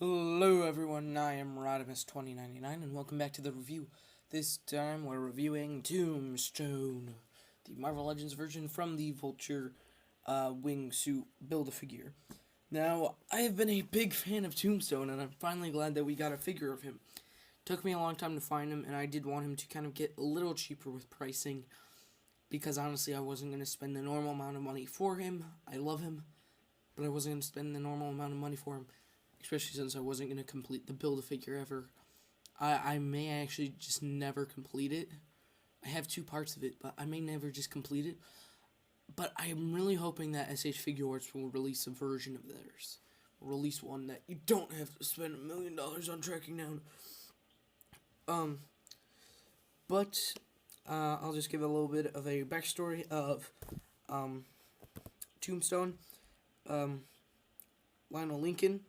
Hello everyone, I am Rodimus2099 and welcome back to the review. This time we're reviewing Tombstone, the Marvel Legends version from the Vulture wingsuit Build-A-Figure. Now, I have been a big fan of Tombstone and I'm finally glad that we got a figure of him. Took me a long time to find him and I did want him to kind of get a little cheaper with pricing because honestly I wasn't going to spend the normal amount of money for him. I love him, but I wasn't going to spend the normal amount of money for him. Especially since I wasn't going to complete the Build-A-Figure ever. I may actually just never complete it. I have two parts of it, but I may never just complete it. But I'm really hoping that SH Figure Arts will release a version of theirs. Release one that you don't have to spend $1 million on tracking down. But I'll just give a little bit of a backstory of Tombstone. Lionel Lincoln.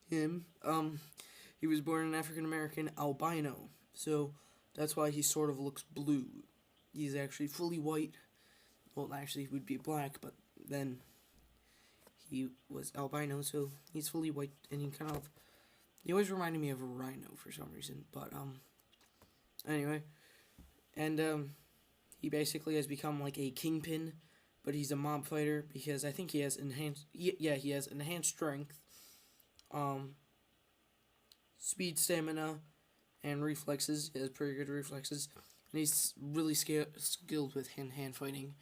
He was born an African-American albino, so that's why he sort of looks blue. He's actually fully white. Well, actually, he would be black, but then he was albino, so he's fully white, and he always reminded me of a rhino for some reason, but, anyway, and, he basically has become like a kingpin, but he's a mob fighter, because I think he has he has enhanced strength, speed, stamina, and reflexes. He has pretty good reflexes, and he's really skilled with hand fighting.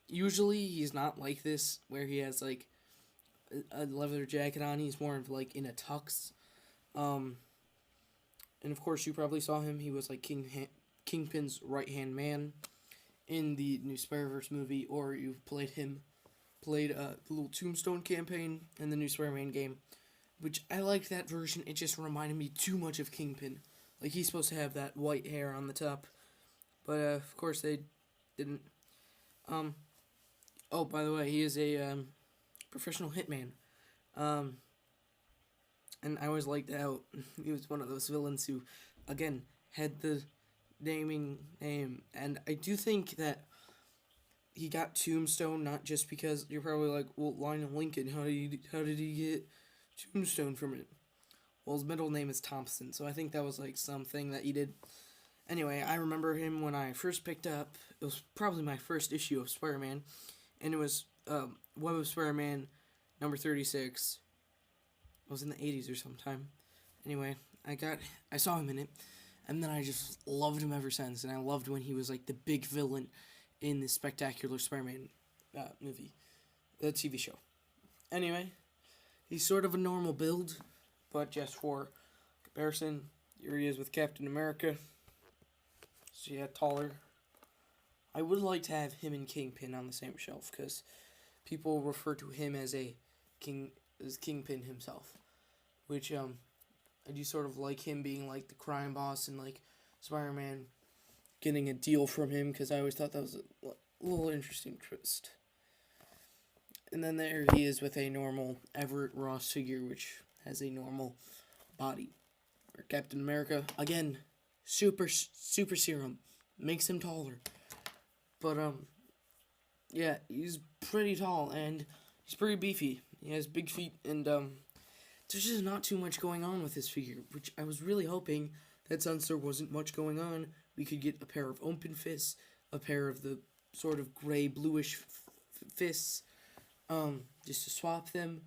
Usually he's not like this, where he has like a leather jacket on. He's more of like in a tux. And of course you probably saw him. He was like Kingpin's right hand man in the new Spider-Verse movie, or you've played the little Tombstone campaign in the new Spider-Man game, which I liked that version. It just reminded me too much of Kingpin. Like, he's supposed to have that white hair on the top, but of course they didn't. Oh, by the way, he is a professional hitman, and I always liked how he was one of those villains who, again, had the name, and I do think that he got Tombstone not just because you're probably like, well, Lionel Lincoln, how did he get Tombstone from it? Well, his middle name is Thompson, so I think that was like something that he did. Anyway, I remember him when I first picked up. It was probably my first issue of Spider-Man, and it was Web of Spider-Man number 36. It was in the 80s or sometime. Anyway, I saw him in it, and then I just loved him ever since, and I loved when he was like the big villain in the Spectacular Spider-Man movie, the TV show. Anyway, he's sort of a normal build, but just for comparison, here he is with Captain America. So yeah, taller. I would like to have him and Kingpin on the same shelf, because people refer to him as Kingpin himself, which I do sort of like him being like the crime boss and like Spider-Man getting a deal from him, because I always thought that was a little interesting twist. And then there he is with a normal Everett Ross figure, which has a normal body. Or Captain America, again, super serum, makes him taller. But, yeah, he's pretty tall, and he's pretty beefy. He has big feet, and, there's just not too much going on with this figure, which I was really hoping that since there wasn't much going on, we could get a pair of open fists, a pair of the sort of gray-bluish fists, just to swap them,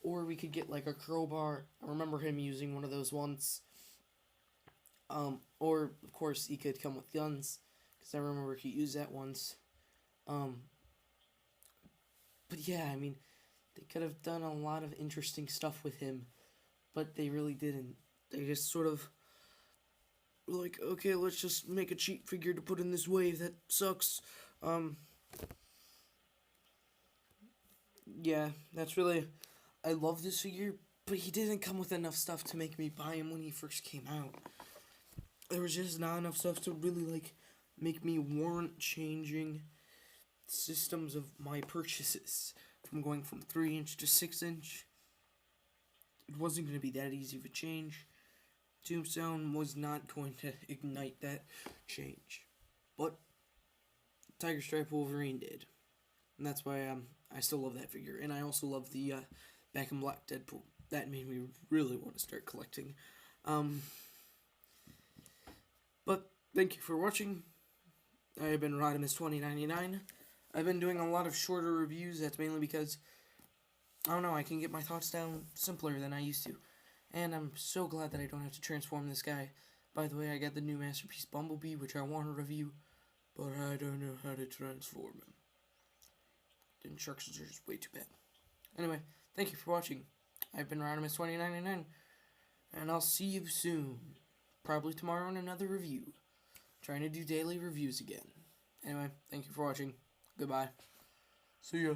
or we could get like a crowbar. I remember him using one of those once. Or of course he could come with guns, because I remember he used that once. But yeah, I mean, they could have done a lot of interesting stuff with him, but they really didn't. They just sort of were like, okay, let's just make a cheap figure to put in this wave that sucks. Yeah, that's really... I love this figure, but he didn't come with enough stuff to make me buy him when he first came out. There was just not enough stuff to really, like, make me warrant changing systems of my purchases. From going from 3-inch to 6-inch. It wasn't going to be that easy of a change. Tombstone was not going to ignite that change. But Tiger Stripe Wolverine did. And that's why I still love that figure. And I also love the Back in Black Deadpool. that made me really want to start collecting. Um, but thank you for watching. I have been Rodimus2099. I've been doing a lot of shorter reviews. That's mainly because, I don't know, I can get my thoughts down simpler than I used to. And I'm so glad that I don't have to transform this guy. By the way, I got the new Masterpiece Bumblebee, which I want to review, but I don't know how to transform him. The instructions are just way too bad. Anyway, thank you for watching. I've been Rodimus2099, and I'll see you soon. Probably tomorrow in another review. Trying to do daily reviews again. Anyway, thank you for watching. Goodbye. See ya.